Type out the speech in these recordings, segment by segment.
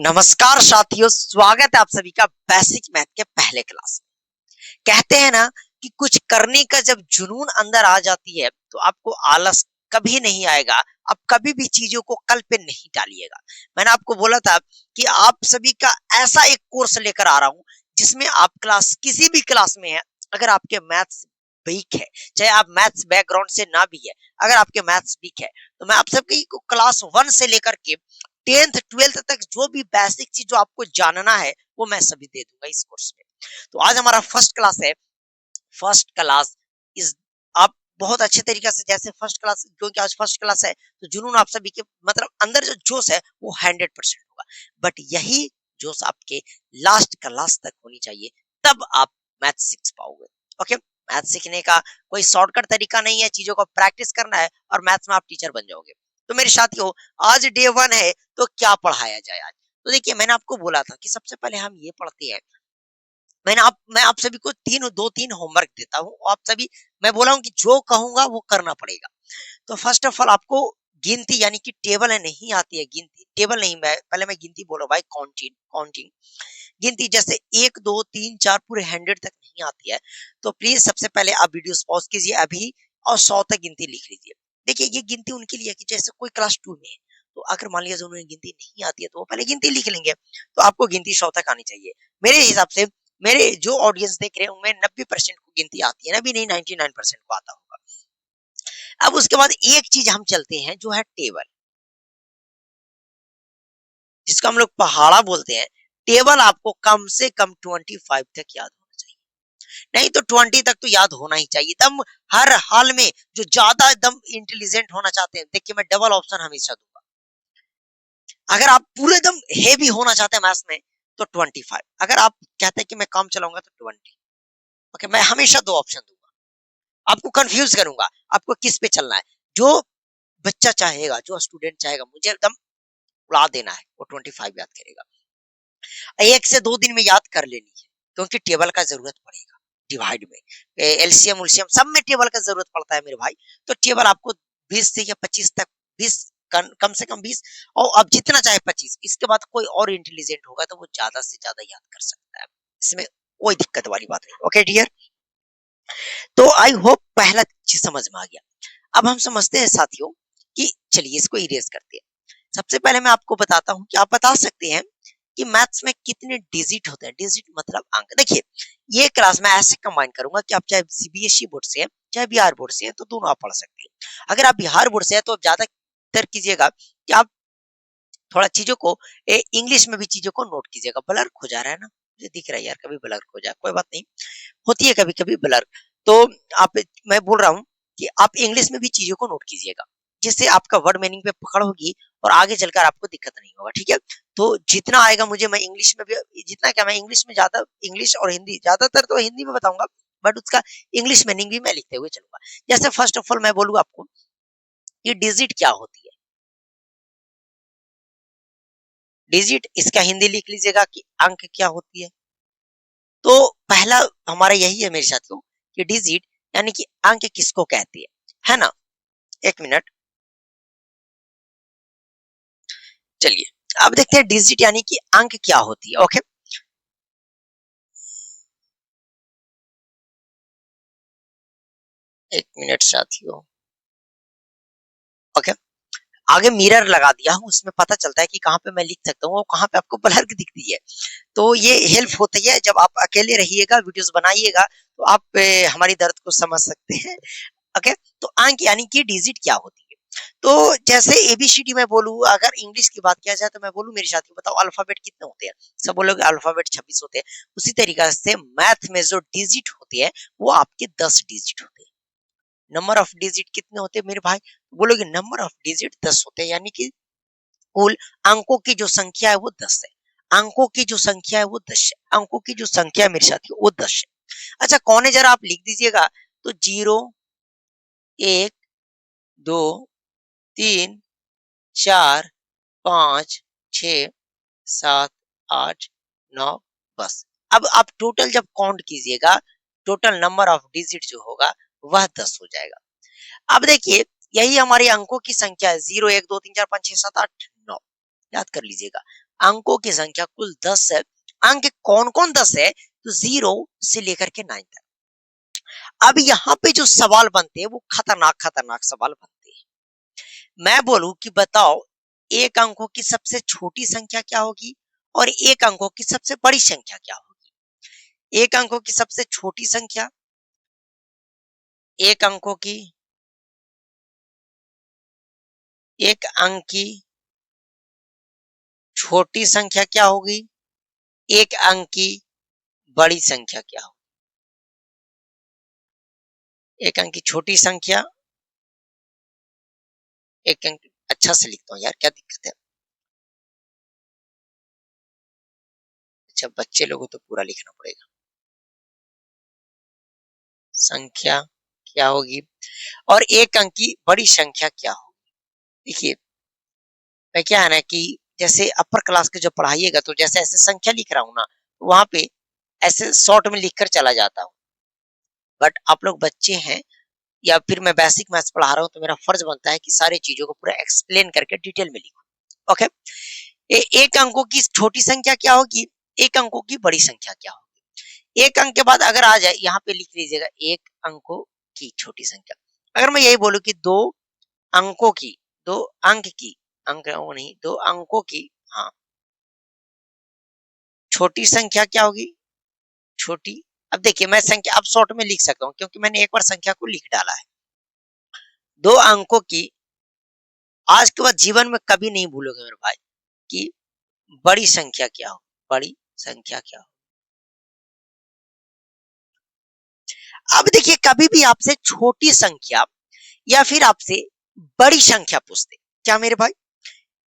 नमस्कार साथियों, स्वागत है आप सभी का बेसिक मैथ के पहले क्लास में। कहते हैं ना कि कुछ करने का जब जुनून अंदर आ जाती है तो आपको आलस कभी नहीं आएगा। आप कभी भी चीजों को कल पे नहीं टालिएगा। मैंने आपको बोला था कि आप सभी का ऐसा एक कोर्स लेकर आ रहा हूं जिसमें आप क्लास किसी भी क्लास में है, अगर आपके मैथ्स वीक है, चाहे आप मैथ्स बैकग्राउंड से ना भी है, अगर आपके मैथ्स वीक है तो मैं आप सबकी को क्लास 1 से लेकर के 10th 12th तक जो भी बेसिक चीज जो आपको जानना है वो मैं सभी दे दूंगा इस कोर्स में। तो आज हमारा फर्स्ट क्लास है। फर्स्ट क्लास इज आप बहुत अच्छे तरीके से, जैसे फर्स्ट क्लास, क्योंकि आज फर्स्ट क्लास है तो जुनून आप सभी के मतलब अंदर जो जोश है वो 100% होगा। बट यही जोश आपके लास्ट क्लास तक होनी चाहिए, तब आप मैथ सीख पाओगे। ओके, मैथ सीखने का कोई शॉर्टकट तरीका नहीं है, चीजों को प्रैक्टिस करना है और मैथ्स में आप टीचर बन जाओगे। तो मेरे साथियों, आज डे 1 है तो क्या पढ़ाया जाए आज? तो देखिए, मैंने आपको बोला था कि सबसे पहले हम ये पढ़ते हैं। मैं आप सभी को 2-3 होमवर्क देता हूँ। आप सभी, मैं बोला हूँ कि जो कहूंगा वो करना पड़ेगा। तो फर्स्ट ऑफ ऑल आपको गिनती यानी कि टेबल है नहीं आती है, गिनती टेबल नहीं, मैं पहले मैं गिनती बोल रहा हूँ भाई, काउंटिंग काउंटिंग गिनती, जैसे 1 2 3 4 पूरे 100 तक नहीं आती है। तो प्लीज सबसे पहले आप वीडियो पॉज कीजिए अभी और 100 तक गिनती लिख लीजिए। देखिए, ये गिनती उनके लिए है कि जैसे कोई क्लास 2 में है, तो अगर मान लीजिए उन्हें गिनती नहीं आती है तो वो पहले गिनती लिख लेंगे। तो आपको गिनती 100 तक आनी चाहिए मेरे हिसाब से। मेरे जो ऑडियंस देख रहे हैं उनमें 90% को गिनती आती है, ना भी नहीं 99% को आता होगा। अब उसके बाद एक चीज हम चलते हैं जो है टेबल, जिसको हम लोग पहाड़ा बोलते हैं। टेबल आपको कम से कम 25 तक याद होना चाहिए, नहीं तो 20 तक तो याद होना ही चाहिए एकदम। हर हाल में जो ज्यादा एकदम इंटेलिजेंट होना चाहते हैं, देखिए मैं डबल ऑप्शन हमेशा दूंगा। अगर आप पूरे एकदम हेवी होना चाहते हैं मैथ्स में तो 25, अगर आप कहते हैं कि मैं कम चलाऊंगा तो 20। ओके, मैं हमेशा दो ऑप्शन दूंगा, आपको कंफ्यूज करूंगा, आपको किस पे चलना है। जो बच्चा चाहेगा, जो स्टूडेंट चाहेगा मुझे एकदम उड़ा देना है, वो 25 याद करेगा। 1 से 2 दिन में याद कर लेनी है, क्योंकि टेबल का जरूरत पड़ेगा डिवाइड में, एलसीएम उलसीएम सब में टेबल का जरूरत पड़ता है मेरे भाई। तो टेबल आपको 20 से या 25 तक, 20 कम से कम 20, और अब जितना चाहे 25। इसके बाद कोई और इंटेलिजेंट होगा तो वो ज्यादा से ज्यादा याद कर सकता है, इसमें कोई दिक्कत वाली बात नहीं। ओके डियर, तो आई होप पहला चीज समझ में आ गया। अब हम समझते हैं साथियों कि चलिए इसको इरेज करते हैं। सबसे पहले मैं आपको बताता हूं कि आप बता सकते हैं कि मैथ्स में कितने डिजिट होते हैं। डिजिट मतलब अंक। देखिए, ये क्लास मैं ऐसे कंबाइन करूंगा कि आप चाहे सीबीएसई बोर्ड से हैं चाहे बिहार बोर्ड से हैं तो दोनों आप पढ़ सकते हैं। अगर आप बिहार बोर्ड से हैं तो आप ज्यादातर कीजिएगा कि आप थोड़ा चीजों को इंग्लिश में भी चीजों को नोट कीजिएगा। ब्लर हो जा रहा है ना, मुझे दिख रहा है यार, कभी ब्लर हो जाए कोई बात नहीं, होती है कभी कभी ब्लर। तो आप, मैं बोल रहा हूँ कि आप इंग्लिश में भी चीजों को नोट कीजिएगा, जिससे आपका वर्ड मीनिंग पे पकड़ होगी और आगे चलकर आपको दिक्कत नहीं होगा। ठीक है, तो जितना आएगा मुझे, मैं इंग्लिश में भी जितना, क्या मैं इंग्लिश में ज्यादा, इंग्लिश और हिंदी ज्यादातर तो हिंदी में बताऊंगा, बट उसका इंग्लिश मीनिंग भी मैं लिखते हुए चलूंगा। जैसे फर्स्ट ऑफ ऑल मैं बोलूँ आपको, ये डिजिट क्या होती है। डिजिट, इसका हिंदी लिख लीजिएगा कि अंक क्या होती है। तो पहला हमारा यही है मेरे साथियों कि डिजिट यानी कि अंक किसको कहते हैं, है ना। एक मिनट, चलिए अब देखते हैं डिजिट यानी कि अंक क्या होती है। ओके, एक मिनट साथियों। ओके, आगे मिरर लगा दिया हूं, उसमें पता चलता है कि कहाँ पे मैं लिख सकता हूँ और कहाँ पे आपको ब्लर दिखती है। तो ये हेल्प होती है जब आप अकेले रहिएगा, वीडियोस बनाइएगा, तो आप हमारी दर्द को समझ सकते हैं। ओके, तो अंक यानी कि डिजिट क्या होती है। तो जैसे एबीसीडी में बोलूं, अगर इंग्लिश की बात किया जाए तो मैं बोलूं मेरे साथियों, बताओ अल्फाबेट कितने होते हैं। सब बोलोगे अल्फाबेट 26 होते हैं। उसी तरीके से मैथ में जो डिजिट होते हैं वो आपके 10 डिजिट होते हैं। नंबर ऑफ डिजिट कितने होते हैं मेरे भाई, बोलोगे नंबर ऑफ डिजिट 10 होते हैं, यानी कि कुल अंकों की जो संख्या है वो 10 है। अंकों की जो संख्या है वो 10 है। अंकों की जो संख्या है मेरे साथियों वो 10 है। अच्छा, कौन है जरा आप लिख दीजिएगा। तो 0 1 2 3 4 5 6 7 8 9, बस। अब आप टोटल जब काउंट कीजिएगा, टोटल नंबर ऑफ डिजिट जो होगा वह 10 हो जाएगा। अब देखिए, यही हमारे अंकों की संख्या है, 0 1 2 3 4 5 6 7 8 9, याद कर लीजिएगा। अंकों की संख्या कुल 10 है। अंक कौन कौन 10 है? तो 0 से लेकर के 9 तक। अब यहाँ पे जो सवाल बनते हैं वो खतरनाक खतरनाक सवाल बनते हैं। मैं बोलूं कि बताओ एक अंकों की सबसे छोटी संख्या क्या होगी और एक अंकों की सबसे बड़ी संख्या क्या होगी? एक अंकों की सबसे छोटी संख्या, एक अंकों की, एक अंक की छोटी संख्या क्या होगी? एक अंक की बड़ी संख्या क्या होगी? एक अंक की छोटी संख्या, एक अंक, अच्छा से लिखता हूँ यार, क्या दिक्कत है? अच्छा बच्चे लोगों तो पूरा लिखना पड़ेगा। संख्या क्या होगी और एक अंक की बड़ी संख्या क्या होगी? देखिए मैं क्या है ना कि जैसे अपर क्लास के जब पढ़ाइएगा तो जैसे ऐसे संख्या लिख रहा हूँ ना, वहां पे ऐसे शॉर्ट में लिखकर चला जाता हूँ। बट आप लोग बच्चे हैं या फिर मैं बेसिक मैथ्स पढ़ा रहा हूँ तो मेरा फर्ज बनता है कि सारी चीजों को पूरा एक्सप्लेन करके डिटेल में लिखूं। ओके, एक अंकों की छोटी संख्या क्या होगी, एक अंकों की बड़ी संख्या क्या होगी? एक अंक के बाद अगर आ जाए यहाँ पे लिख लीजिएगा एक अंकों की छोटी संख्या। अगर मैं यही बोलूं कि दो अंकों की, दो अंक की, अंक वो नहीं, दो अंकों की, हाँ, छोटी संख्या क्या होगी? छोटी। अब देखिए मैं संख्या अब शॉर्ट में लिख सकता हूँ क्योंकि मैंने एक बार संख्या को लिख डाला है। दो अंकों की, आज के बाद जीवन में कभी नहीं भूलोगे मेरे भाई कि बड़ी संख्या क्या हो, बड़ी संख्या क्या हो। अब देखिए कभी भी आपसे छोटी संख्या या फिर आपसे बड़ी संख्या पूछते, क्या मेरे भाई,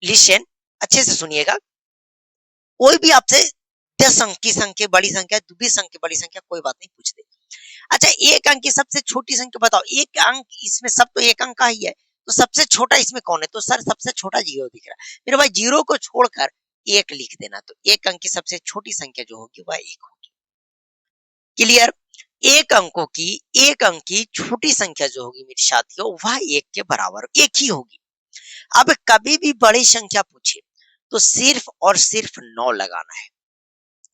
लिसन अच्छे से सुनिएगा, कोई भी आपसे 10 अंक की संख्या बड़ी संख्या, 20 अंक की बड़ी संख्या, कोई बात नहीं पूछते। अच्छा एक अंक की सबसे छोटी संख्या बताओ, एक अंक इसमें सब तो एक अंक का ही है, तो सबसे छोटा इसमें कौन है? तो सर सबसे छोटा जीरो दिख रहा है मेरे भाई, जीरो को छोड़कर एक लिख देना, तो एक अंक की सबसे छोटी संख्या जो होगी वह एक होगी। क्लियर? एक अंकों की, एक अंक की छोटी संख्या जो होगी मेरे साथियों वह एक के बराबर एक ही होगी। अब कभी भी बड़ी संख्या पूछे तो सिर्फ और सिर्फ 9 लगाना है।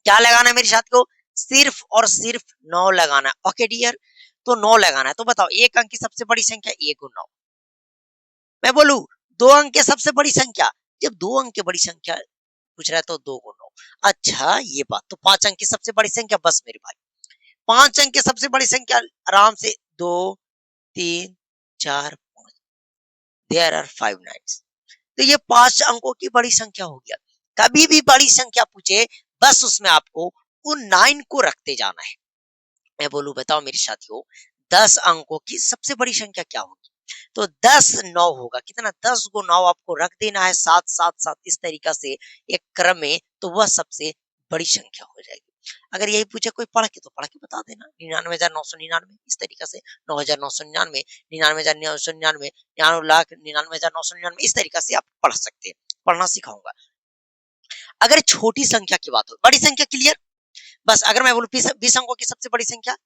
क्या लगाना है मेरे साथियों? सिर्फ और सिर्फ 9 लगाना है। ओके डियर, तो 9 लगाना है। तो बताओ एक अंक की सबसे बड़ी संख्या 1 गुना 9। मैं बोलू दो अंक की सबसे बड़ी संख्या, जब दो अंक की बड़ी संख्या पूछ रहा है तो 2 गुना 9। अच्छा ये बात, तो 5 अंक की सबसे बड़ी संख्या, बस मेरे भाई 5 अंक की सबसे बड़ी संख्या आराम से 2 3 4 5, देयर आर 5 नाइन्स। तो ये 5 अंकों की बड़ी संख्या हो गया। कभी भी बड़ी संख्या पूछे बस उसमें आपको उन 9 को रखते जाना है। मैं बोलूं बताओ मेरे साथियों 10 अंकों की सबसे बड़ी संख्या क्या होगी? तो 10 9 होगा, कितना? 10 को 9 आपको रख देना है, 7 7 7 इस तरीका से एक क्रम में, तो वह सबसे बड़ी संख्या हो जाएगी। अगर यही पूछे कोई पढ़ के तो पढ़ के बता देना 99,999 इस तरीका से, 9,999, 99,999, 99,99,999 इस तरीका से आप पढ़ सकते हैं, पढ़ना सिखाऊंगा। अगर छोटी संख्या की बात हो, बड़ी संख्या क्लियर, बस अगर मैं बोलूं 20 अंकों की सबसे बड़ी संख्या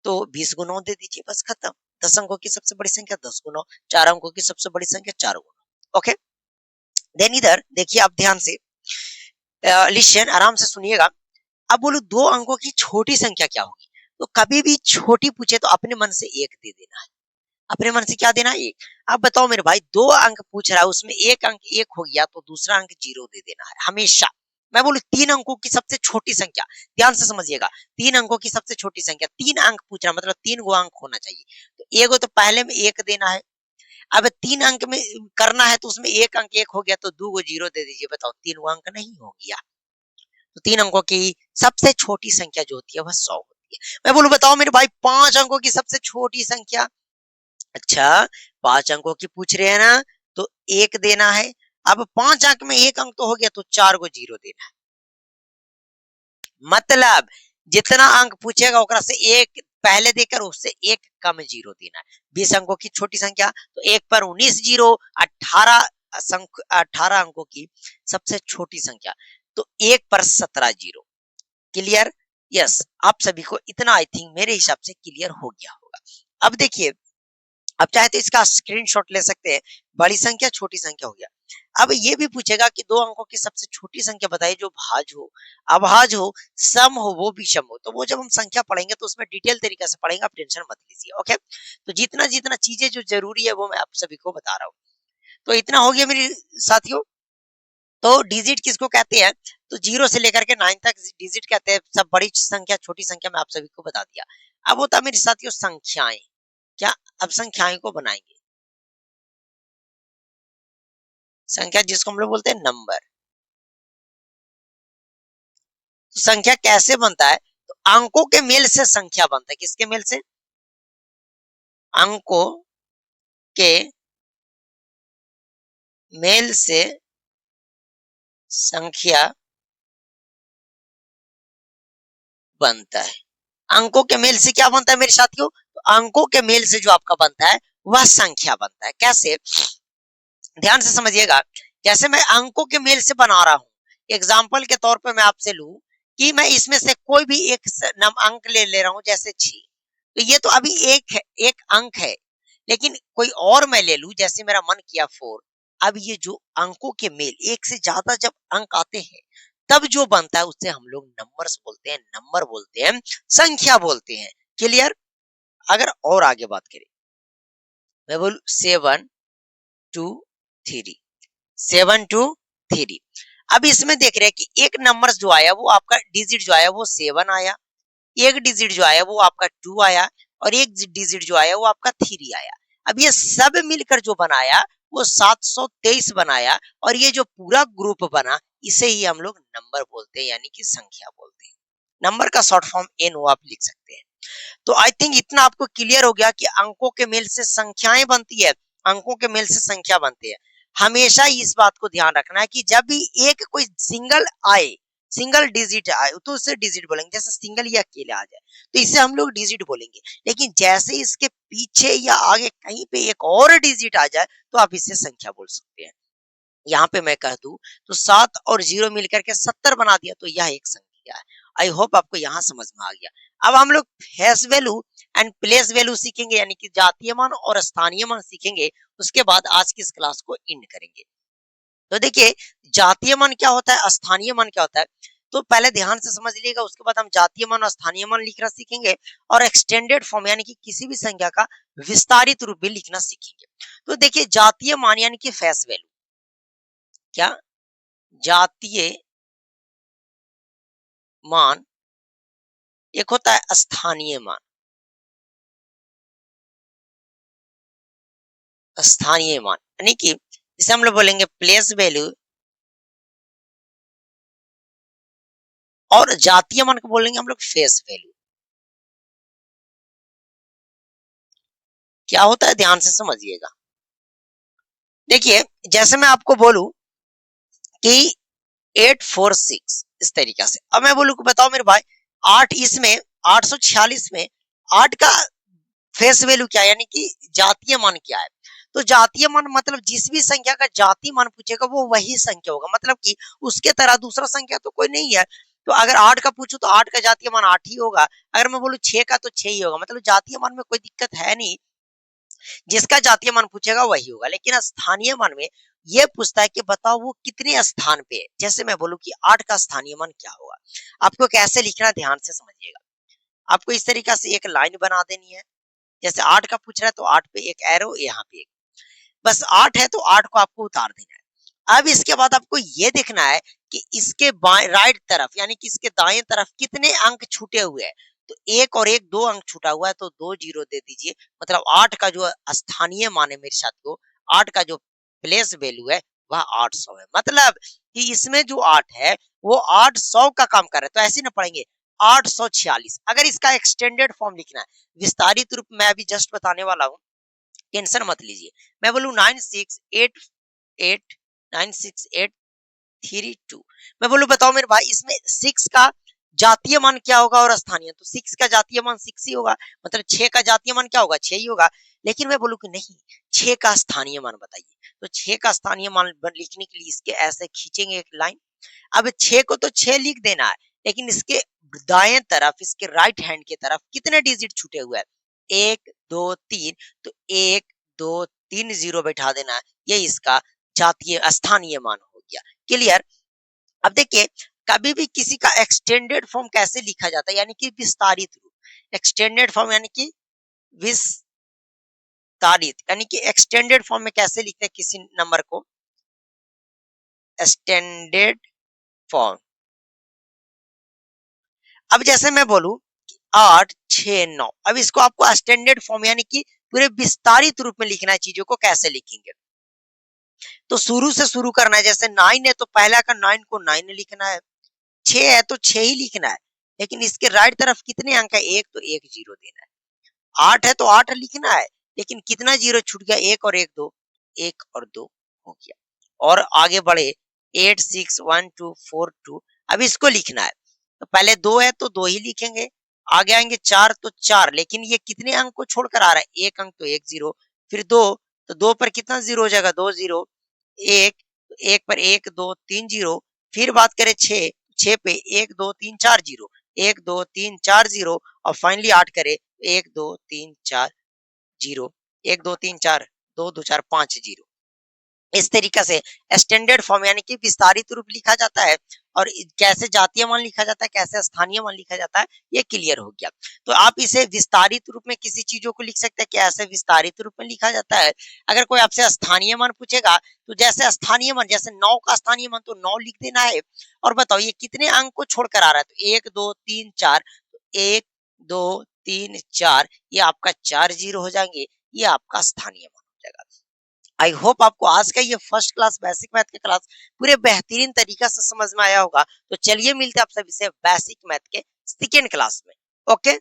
तो 20 गुना दे दीजिए, बस खत्म। 10 अंकों की सबसे बड़ी संख्या 10 गुना, 4 अंकों की सबसे बड़ी संख्या 4 गुना। ओके, देन इधर देखिए आप ध्यान से, लिशन आराम से सुनिएगा। अब बोलो दो अंकों की छोटी संख्या क्या होगी? तो कभी भी छोटी पूछे तो अपने मन से एक दे देना है, अपने मन से क्या देना है? एक। अब बताओ मेरे भाई दो अंक पूछ रहा है, उसमें एक अंक एक हो गया तो दूसरा अंक 0 दे देना है हमेशा। मैं बोलू 3 अंकों की सबसे छोटी संख्या, ध्यान से समझिएगा, 3 अंकों की सबसे छोटी संख्या, 3 अंक पूछ रहा मतलब 3 गो अंक होना चाहिए, तो एगो तो पहले में एक देना है। अब 3 अंक में करना है तो उसमें एक अंक एक हो गया तो 2 गो 0 दे दीजिए, बताओ 3 गो अंक नहीं हो गया? तो 3 अंकों की सबसे छोटी संख्या जो होती है वह 100 होती है। मैं बोलू बताओ मेरे भाई 5 अंकों की सबसे छोटी संख्या, अच्छा 5 अंकों की पूछ रहे हैं ना, तो एक देना है। अब 5 अंक में एक अंक तो हो गया तो 4 को 0 देना है, मतलब जितना अंक पूछेगा ओकरा से एक पहले देकर उससे एक कम 0 देना है। 20 अंकों की छोटी संख्या तो एक पर 19 0, 18 अंकों की सबसे छोटी संख्या तो एक पर 17 0। क्लियर? यस, आप सभी को इतना आई थिंक मेरे हिसाब से क्लियर हो गया होगा। अब देखिए, अब चाहे तो इसका स्क्रीनशॉट ले सकते हैं, बड़ी संख्या छोटी संख्या हो गया। अब ये भी पूछेगा कि दो अंकों की सबसे छोटी संख्या बताइए जो भाज्य हो, अभाज्य हो, सम हो, वो विषम हो। तो वो जब हम संख्या पढ़ेंगे तो उसमें डिटेल तरीके से पढ़ेंगे, आप टेंशन मत लीजिए। ओके, तो जितना जितना चीजें जो जरूरी है वो मैं आप सभी को बता रहा हूँ। तो इतना हो गया मेरे साथियों। तो डिजिट किसको कहते हैं? तो 0 से लेकर के 9 तक डिजिट कहते हैं। सब बड़ी संख्या छोटी संख्या मैं आप सभी को बता दिया। अब होता है मेरे साथियों संख्याएं। क्या? अब संख्याएं को बनाएंगे। संख्या जिसको हम लोग बोलते हैं नंबर। तो संख्या कैसे बनता है? तो अंकों के मेल से संख्या बनता है। किसके मेल से? अंकों के मेल से संख्या बनता है। अंकों के मेल से क्या बनता है मेरे साथियों? तो अंकों के मेल से जो आपका बनता है वह संख्या बनता है। कैसे? ध्यान से समझिएगा। जैसे मैं अंकों के मेल से बना रहा हूं, एग्जाम्पल के तौर पे मैं आपसे लूं कि मैं इसमें से कोई भी एक अंक ले रहा हूं, जैसे 6। तो ये तो अभी एक है, एक अंक है। लेकिन कोई और मैं ले लूं, जैसे मेरा मन किया 4। अब ये जो अंकों के मेल, एक से ज्यादा जब अंक आते हैं तब जो बनता है उसे हम लोग नंबर्स बोलते हैं, नंबर बोलते हैं, संख्या बोलते हैं। क्लियर? अगर और आगे बात करें, मैं बोलूं 7 2 3, 7 2 3। अब इसमें देख रहे हैं कि एक नंबर जो आया वो आपका डिजिट जो आया वो 7 आया, एक डिजिट जो आया वो आपका 2 आया, और एक डिजिट जो आया वो आपका 3 आया। अब ये सब मिलकर जो बनाया वो 723 बनाया, और ये जो पूरा ग्रुप बना इसे ही हम लोग नंबर बोलते हैं, यानी कि संख्या बोलते हैं। नंबर का शॉर्ट फॉर्म एन आप लिख सकते हैं। तो आई थिंक इतना आपको क्लियर हो गया कि अंकों के मेल से संख्याएं बनती है, अंकों के मेल से संख्या बनती है। हमेशा इस बात को ध्यान रखना है कि जब भी एक कोई सिंगल आए, सिंगल डिजिट आए तो उसे डिजिट बोलेंगे। जैसे सिंगल या अकेले आ जाए तो इसे हम लोग डिजिट बोलेंगे। लेकिन जैसे इसके पीछे या आगे कहीं पे एक और डिजिट आ जाए तो आप इसे संख्या बोल सकते हैं। यहाँ पे मैं कह दूं तो 7 और 0 मिलकर के 70 बना दिया, तो यह एक संख्या है। आई होप आपको यहाँ समझ में आ गया। अब हम लोग face value and place value सीखेंगे, यानी कि जातीय मान और स्थानीय मान सीखेंगे। उसके बाद आज की इस क्लास को एंड करेंगे। तो देखिए, जातीय मान क्या होता है, स्थानीय मान क्या होता है, तो पहले ध्यान से समझ लीजिएगा। उसके बाद हम जातीय मान और स्थानीय मान लिखना सीखेंगे, और एक्सटेंडेड फॉर्म यानी कि किसी भी संख्या का विस्तारित रूप भी लिखना सीखेंगे। तो देखिए, जातीय मान यानी कि फेस वैल्यू। क्या? जातीय मान। एक होता है स्थानीय मान। स्थानीय मान यानी कि जिसे हम लोग बोलेंगे प्लेस वैल्यू, और जातीय मान को बोलेंगे हम लोग फेस वैल्यू। क्या होता है, ध्यान से समझिएगा। देखिए, जैसे मैं आपको बोलूं कि 846 इस तरीके से, अब मैं बोलूं कि बताओ मेरे भाई, 8 इसमें 846 में 8 का फेस वैल्यू क्या है, यानी कि जातीय मान क्या है। तो जातीय मान मतलब जिस भी संख्या का जातीय मान पूछेगा वो वही संख्या होगा, मतलब कि उसके तरह दूसरा संख्या तो कोई नहीं है। तो अगर 8 का पूछूं तो 8 का जातीय मान 8 ही होगा। अगर मैं बोलूं 6 का तो 6 ही होगा। मतलब जातीय मान में कोई दिक्कत है नहीं, जिसका जातीय मान पूछेगा वही होगा। लेकिन स्थानीय मान में ये पूछता है कि बताओ वो कितने स्थान पे है। जैसे मैं बोलूं कि 8 का स्थानीय मान क्या होगा, आपको कैसे लिखना, ध्यान से समझिएगा। आपको इस तरीके से एक लाइन बना देनी है। जैसे 8 का पूछ रहा है तो 8 पे एक एरो, यहाँ पे एक, बस 8 है तो 8 को आपको उतार देना है। अब इसके बाद आपको ये देखना है कि इसके बाएं राइट तरफ यानी कि इसके दाएं तरफ कितने अंक छूटे हुए हैं। तो एक और एक 2 अंक छूटा हुआ है तो 2 जीरो दे दीजिए। मतलब 8 का जो स्थानीय मान है मेरे साथियों, 8 का जो प्लेस वैल्यू है वह 800 है। मतलब कि इसमें जो 8 है वो 800 का काम कर रहा है। तो ऐसे ना पढ़ेंगे 846। अगर इसका एक्सटेंडेड फॉर्म लिखना है, विस्तारित रूप मैं अभी जस्ट बताने वाला हूँ, टेंशन मत लीजिए। मैं बोलूं 96889683 मैं बोलूं बताओ मेरे भाई, इसमें 6 का जातीय मान क्या होगा और स्थानीय, तो 6 का जातीय मान 6 ही होगा। मतलब 6 का जातीय मान क्या होगा, 6 ही होगा। लेकिन मैं बोलूं कि नहीं, 6 का स्थानीय मान बताइए। तो 6 का स्थानीय मान लिखने के लिए इसके ऐसे खींचेंगे एक लाइन। अब 6 को तो 6 लिख देना है, लेकिन इसके दाएं तरफ, इसके राइट हैंड की तरफ कितने डिजिट छूटे हुए हैं, 1 2 3। तो 1 2 3 जीरो बैठा देना है, ये इसका जातीय स्थानीय मान हो गया। क्लियर। अब देखिए कभी भी किसी का एक्सटेंडेड फॉर्म कैसे लिखा जाता है, यानी कि विस्तारित रूप। एक्सटेंडेड फॉर्म यानी कि विस्तारित, यानी कि एक्सटेंडेड फॉर्म में कैसे लिखते हैं किसी नंबर को, एक्सटेंडेड फॉर्म। अब जैसे मैं बोलूं 8 6 9, अब इसको आपको एक्सटेंडेड फॉर्म यानी कि पूरे विस्तारित रूप में लिखना है, चीजों को कैसे लिखेंगे तो शुरू से शुरू करना है। जैसे 9 है तो पहला का 9 को 9 लिखना है, 6 है तो 6 ही लिखना है, लेकिन इसके राइट तरफ कितने अंक है, एक, तो एक जीरो देना है। 8 है तो 8 लिखना है, लेकिन कितना जीरो छूट गया, एक और एक दो, एक और दो हो गया। और आगे बढ़े 8 6 1 2 4 2, अब इसको लिखना है तो पहले 2 है तो 2 ही लिखेंगे, आगे आएंगे 4 तो 4, लेकिन ये कितने अंक को छोड़कर आ रहा है, एक अंक तो एक जीरो, फिर 2 तो 2 पर कितना जीरो हो जाएगा, 2 जीरो, एक, तो एक पर एक दो तीन जीरो, फिर बात करें 6, 6 पे 1 2 3 4 जीरो, 1 2 3 4 जीरो, और फाइनली 8 करे 1 2 3 4 जीरो, 1 2 3 4, 2 2 4 5 जीरो। इस तरीके से स्टैंडर्ड फॉर्म यानी कि विस्तारित रूप लिखा जाता है, और कैसे जातीय मान लिखा जाता है, कैसे स्थानीय मान लिखा जाता है, ये क्लियर हो गया। तो आप इसे विस्तारित रूप में किसी चीजों को लिख सकते हैं, कैसे विस्तारित रूप में लिखा जाता है। अगर कोई आपसे स्थानीय मान पूछेगा तो जैसे स्थानीय मान, जैसे 9 का स्थानीय मान तो 9 लिख देना है, और बताओ ये कितने अंक को छोड़कर आ रहा है, तो 1 2 3 4, तो 1 2 3 4, ये आपका 4 जीरो हो जाएंगे, ये आपका स्थानीय मान हो जाएगा। आई होप आपको आज का ये फर्स्ट क्लास बेसिक मैथ का क्लास पूरे बेहतरीन तरीका से समझ में आया होगा। तो चलिए मिलते हैं आप सभी से बेसिक मैथ के सेकेंड क्लास में। ओके।